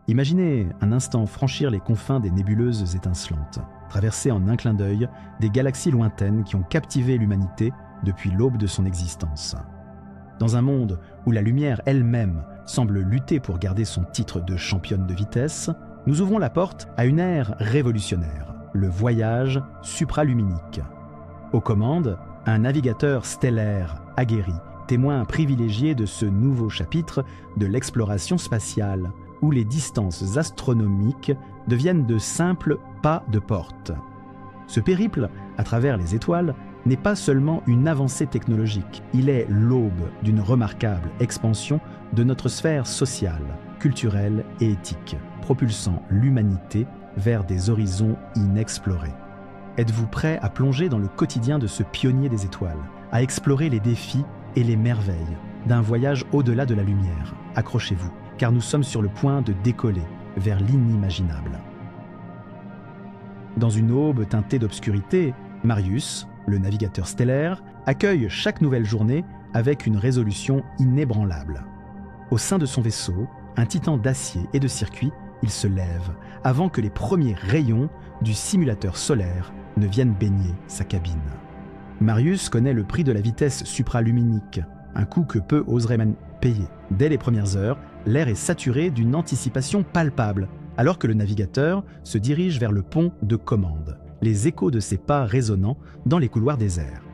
Imaginez un instant franchir les confins des nébuleuses étincelantes, traverser en un clin d'œil des galaxies lointaines qui ont captivé l'humanité depuis l'aube de son existence. Dans un monde où la lumière elle-même semble lutter pour garder son titre de championne de vitesse, nous ouvrons la porte à une ère révolutionnaire, le voyage supraluminique. Aux commandes, un navigateur stellaire aguerri, témoin privilégié de ce nouveau chapitre de l'exploration spatiale, où les distances astronomiques deviennent de simples pas de porte. Ce périple, à travers les étoiles, n'est pas seulement une avancée technologique, il est l'aube d'une remarquable expansion de notre sphère sociale, culturelle et éthique, propulsant l'humanité vers des horizons inexplorés. Êtes-vous prêt à plonger dans le quotidien de ce pionnier des étoiles, à explorer les défis et les merveilles d'un voyage au-delà de la lumière? Accrochez-vous, car nous sommes sur le point de décoller vers l'inimaginable. Dans une aube teintée d'obscurité, Marius, le navigateur stellaire, accueille chaque nouvelle journée avec une résolution inébranlable. Au sein de son vaisseau, un titan d'acier et de circuits, il se lève avant que les premiers rayons du simulateur solaire ne viennent baigner sa cabine. Marius connaît le prix de la vitesse supraluminique, un coût que peu oseraient même payer. Dès les premières heures, l'air est saturé d'une anticipation palpable, alors que le navigateur se dirige vers le pont de commande, les échos de ses pas résonnant dans les couloirs déserts.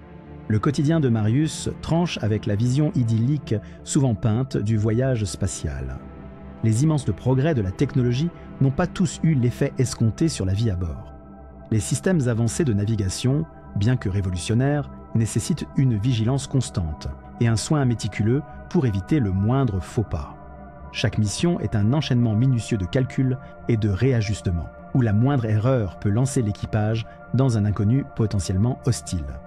Le quotidien de Marius tranche avec la vision idyllique souvent peinte du voyage spatial. Les immenses progrès de la technologie n'ont pas tous eu l'effet escompté sur la vie à bord. Les systèmes avancés de navigation, bien que révolutionnaires, nécessitent une vigilance constante et un soin méticuleux pour éviter le moindre faux pas. Chaque mission est un enchaînement minutieux de calculs et de réajustements, où la moindre erreur peut lancer l'équipage dans un inconnu potentiellement hostile.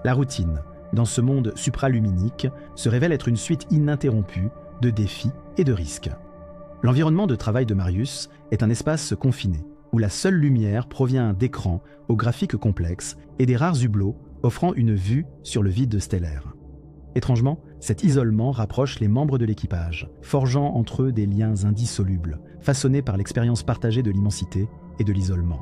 La routine, dans ce monde supraluminique, se révèle être une suite ininterrompue de défis et de risques. L'environnement de travail de Marius est un espace confiné, où la seule lumière provient d'écrans aux graphiques complexes et des rares hublots offrant une vue sur le vide stellaire. Étrangement, cet isolement rapproche les membres de l'équipage, forgeant entre eux des liens indissolubles, façonnés par l'expérience partagée de l'immensité et de l'isolement.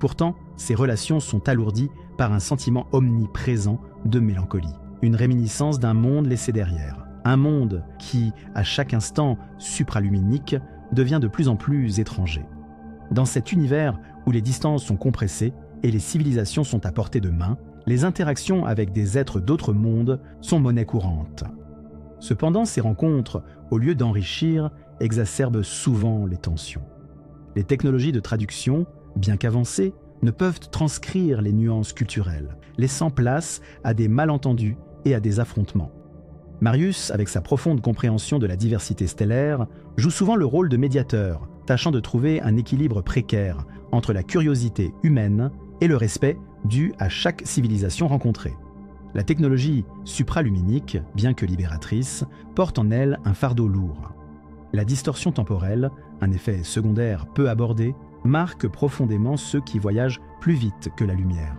Pourtant, ces relations sont alourdies par un sentiment omniprésent de mélancolie, une réminiscence d'un monde laissé derrière, un monde qui, à chaque instant supraluminique, devient de plus en plus étranger. Dans cet univers où les distances sont compressées et les civilisations sont à portée de main, les interactions avec des êtres d'autres mondes sont monnaie courante. Cependant, ces rencontres, au lieu d'enrichir, exacerbent souvent les tensions. Les technologies de traduction, bien qu'avancées, ne peuvent transcrire les nuances culturelles, laissant place à des malentendus et à des affrontements. Marius, avec sa profonde compréhension de la diversité stellaire, joue souvent le rôle de médiateur, tâchant de trouver un équilibre précaire entre la curiosité humaine et le respect dû à chaque civilisation rencontrée. La technologie supraluminique, bien que libératrice, porte en elle un fardeau lourd. La distorsion temporelle, un effet secondaire peu abordé, marque profondément ceux qui voyagent plus vite que la lumière.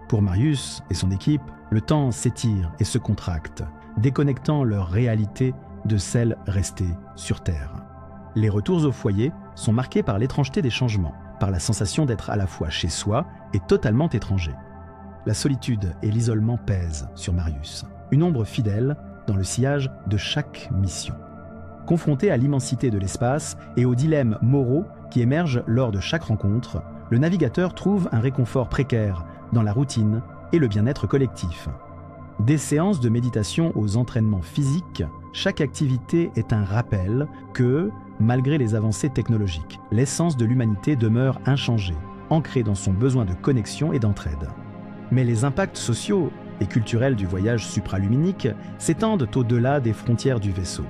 Pour Marius et son équipe, le temps s'étire et se contracte, déconnectant leur réalité de celle restée sur Terre. Les retours au foyer sont marqués par l'étrangeté des changements, par la sensation d'être à la fois chez soi et totalement étranger. La solitude et l'isolement pèsent sur Marius, une ombre fidèle dans le sillage de chaque mission. Confronté à l'immensité de l'espace et aux dilemmes moraux qui émergent lors de chaque rencontre, le navigateur trouve un réconfort précaire dans la routine et le bien-être collectif. Des séances de méditation aux entraînements physiques, chaque activité est un rappel que, malgré les avancées technologiques, l'essence de l'humanité demeure inchangée, ancrée dans son besoin de connexion et d'entraide. Mais les impacts sociaux et culturels du voyage supraluminique s'étendent au-delà des frontières du vaisseau.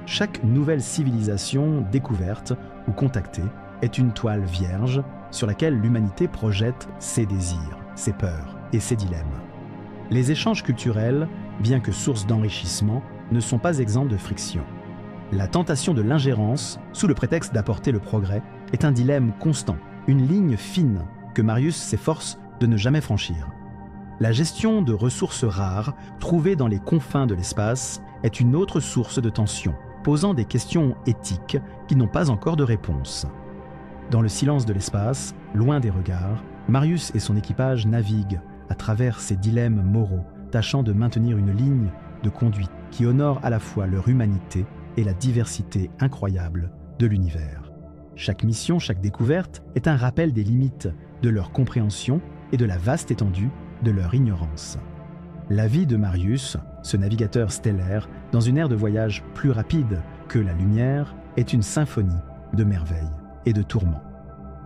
Chaque nouvelle civilisation découverte ou contactée est une toile vierge sur laquelle l'humanité projette ses désirs, ses peurs et ses dilemmes. Les échanges culturels, bien que source d'enrichissement, ne sont pas exempts de friction. La tentation de l'ingérence, sous le prétexte d'apporter le progrès, est un dilemme constant, une ligne fine que Marius s'efforce de ne jamais franchir. La gestion de ressources rares, trouvées dans les confins de l'espace, est une autre source de tension, posant des questions éthiques qui n'ont pas encore de réponse. Dans le silence de l'espace, loin des regards, Marius et son équipage naviguent à travers ces dilemmes moraux, tâchant de maintenir une ligne de conduite qui honore à la fois leur humanité et la diversité incroyable de l'univers. Chaque mission, chaque découverte est un rappel des limites de leur compréhension et de la vaste étendue de leur ignorance. La vie de Marius, ce navigateur stellaire, dans une ère de voyage plus rapide que la lumière, est une symphonie de merveilles et de tourments.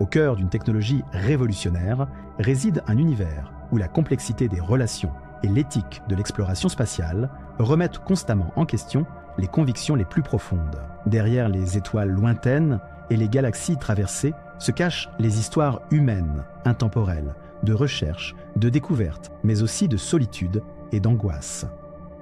Au cœur d'une technologie révolutionnaire réside un univers où la complexité des relations et l'éthique de l'exploration spatiale remettent constamment en question les convictions les plus profondes. Derrière les étoiles lointaines et les galaxies traversées se cachent les histoires humaines, intemporelles, de recherche, de découverte, mais aussi de solitude et d'angoisse.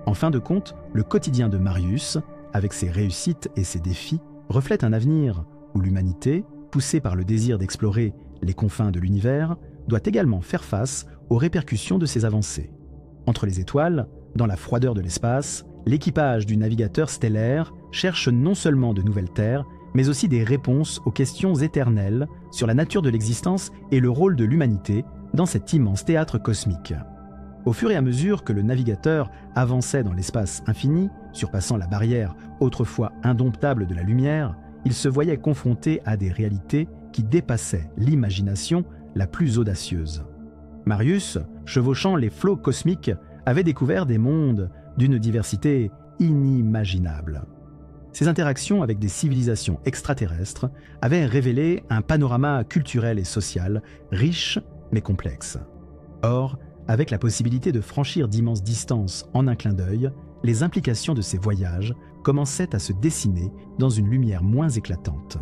En fin de compte, le quotidien de Marius, avec ses réussites et ses défis, reflète un avenir où l'humanité, poussée par le désir d'explorer les confins de l'univers, doit également faire face aux répercussions de ses avancées. Entre les étoiles, dans la froideur de l'espace, l'équipage du navigateur stellaire cherche non seulement de nouvelles terres, mais aussi des réponses aux questions éternelles sur la nature de l'existence et le rôle de l'humanité dans cet immense théâtre cosmique. Au fur et à mesure que le navigateur avançait dans l'espace infini, surpassant la barrière autrefois indomptable de la lumière, il se voyait confronté à des réalités qui dépassaient l'imagination la plus audacieuse. Marius, chevauchant les flots cosmiques, avait découvert des mondes d'une diversité inimaginable. Ses interactions avec des civilisations extraterrestres avaient révélé un panorama culturel et social riche mais complexe. Or, avec la possibilité de franchir d'immenses distances en un clin d'œil, les implications de ces voyages commençaient à se dessiner dans une lumière moins éclatante.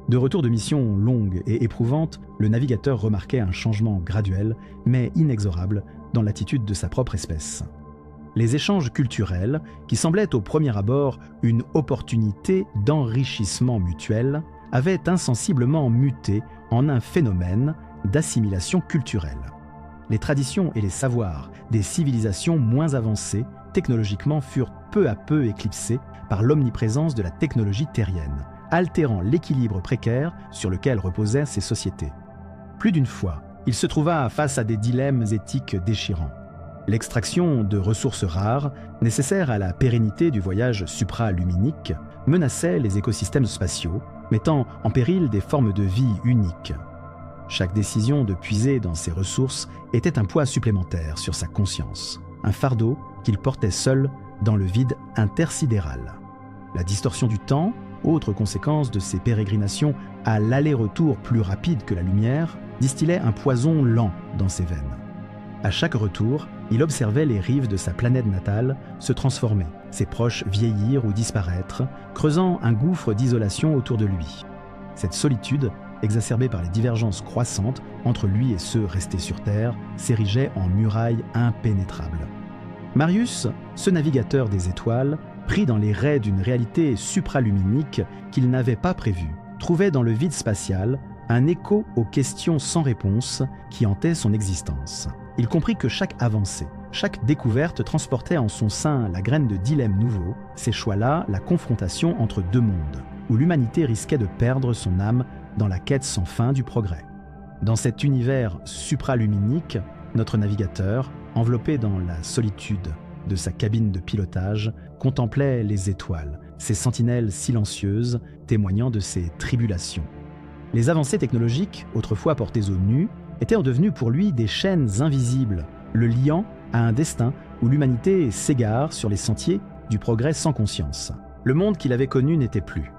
De retour de missions longues et éprouvantes, le navigateur remarquait un changement graduel, mais inexorable, dans l'attitude de sa propre espèce. Les échanges culturels, qui semblaient au premier abord une opportunité d'enrichissement mutuel, avaient insensiblement muté en un phénomène d'assimilation culturelle. Les traditions et les savoirs des civilisations moins avancées technologiquement furent peu à peu éclipsés par l'omniprésence de la technologie terrienne, altérant l'équilibre précaire sur lequel reposaient ces sociétés. Plus d'une fois, il se trouva face à des dilemmes éthiques déchirants. L'extraction de ressources rares, nécessaires à la pérennité du voyage supraluminique, menaçait les écosystèmes spatiaux, mettant en péril des formes de vie uniques. Chaque décision de puiser dans ces ressources était un poids supplémentaire sur sa conscience, un fardeau qu'il portait seul dans le vide intersidéral. La distorsion du temps, autre conséquence de ces pérégrinations à l'aller-retour plus rapide que la lumière, distillait un poison lent dans ses veines. À chaque retour, il observait les rives de sa planète natale se transformer, ses proches vieillir ou disparaître, creusant un gouffre d'isolation autour de lui. Cette solitude, exacerbée par les divergences croissantes entre lui et ceux restés sur Terre, s'érigeait en muraille impénétrable. Marius, ce navigateur des étoiles, pris dans les raies d'une réalité supraluminique qu'il n'avait pas prévue, trouvait dans le vide spatial un écho aux questions sans réponse qui hantaient son existence. Il comprit que chaque avancée, chaque découverte transportait en son sein la graine de dilemmes nouveaux, ces choix-là la confrontation entre deux mondes, où l'humanité risquait de perdre son âme dans la quête sans fin du progrès. Dans cet univers supraluminique, notre navigateur, enveloppé dans la solitude de sa cabine de pilotage, contemplait les étoiles, ces sentinelles silencieuses témoignant de ses tribulations. Les avancées technologiques, autrefois portées au nu, étaient devenues pour lui des chaînes invisibles, le liant à un destin où l'humanité s'égare sur les sentiers du progrès sans conscience. Le monde qu'il avait connu n'était plus.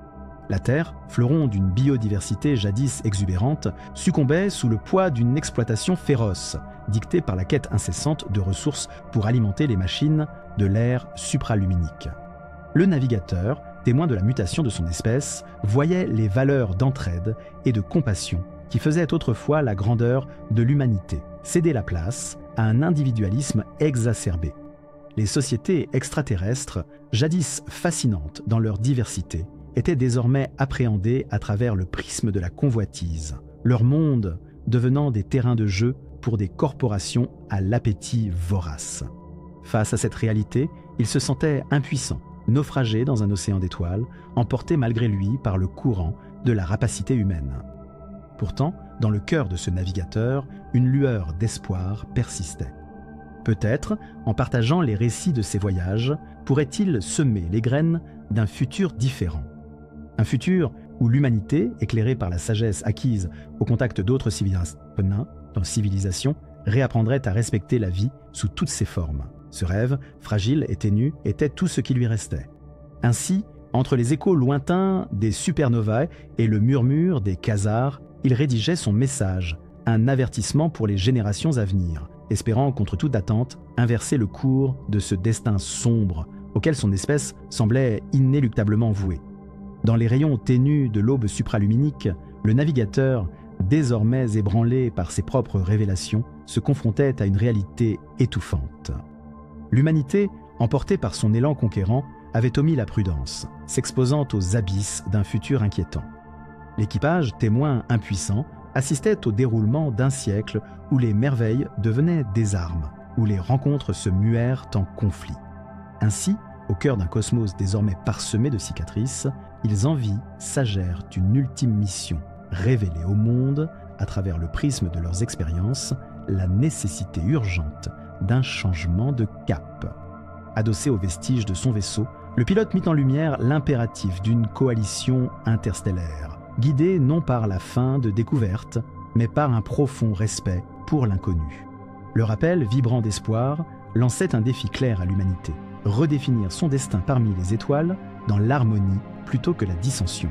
La Terre, fleuron d'une biodiversité jadis exubérante, succombait sous le poids d'une exploitation féroce, dictée par la quête incessante de ressources pour alimenter les machines de l'ère supraluminique. Le navigateur, témoin de la mutation de son espèce, voyait les valeurs d'entraide et de compassion qui faisaient autrefois la grandeur de l'humanité céder la place à un individualisme exacerbé. Les sociétés extraterrestres, jadis fascinantes dans leur diversité, étaient désormais appréhendées à travers le prisme de la convoitise, leur monde devenant des terrains de jeu pour des corporations à l'appétit vorace. Face à cette réalité, il se sentait impuissant, naufragé dans un océan d'étoiles, emporté malgré lui par le courant de la rapacité humaine. Pourtant, dans le cœur de ce navigateur, une lueur d'espoir persistait. Peut-être, en partageant les récits de ses voyages, pourrait-il semer les graines d'un futur différent. Un futur où l'humanité, éclairée par la sagesse acquise au contact d'autres civilisations, réapprendrait à respecter la vie sous toutes ses formes. Ce rêve, fragile et ténu, était tout ce qui lui restait. Ainsi, entre les échos lointains des supernovae et le murmure des quasars, il rédigeait son message, un avertissement pour les générations à venir, espérant contre toute attente inverser le cours de ce destin sombre auquel son espèce semblait inéluctablement vouée. Dans les rayons ténus de l'aube supraluminique, le navigateur, désormais ébranlé par ses propres révélations, se confrontait à une réalité étouffante. L'humanité, emportée par son élan conquérant, avait omis la prudence, s'exposant aux abysses d'un futur inquiétant. L'équipage, témoin impuissant, assistait au déroulement d'un siècle où les merveilles devenaient des armes, où les rencontres se muèrent en conflits. Ainsi, au cœur d'un cosmos désormais parsemé de cicatrices, ils envisagèrent une ultime mission, révéler au monde, à travers le prisme de leurs expériences, la nécessité urgente d'un changement de cap. Adossé aux vestiges de son vaisseau, le pilote mit en lumière l'impératif d'une coalition interstellaire, guidée non par la faim de découverte, mais par un profond respect pour l'inconnu. Le rappel, vibrant d'espoir, lançait un défi clair à l'humanité, redéfinir son destin parmi les étoiles dans l'harmonie plutôt que la dissension.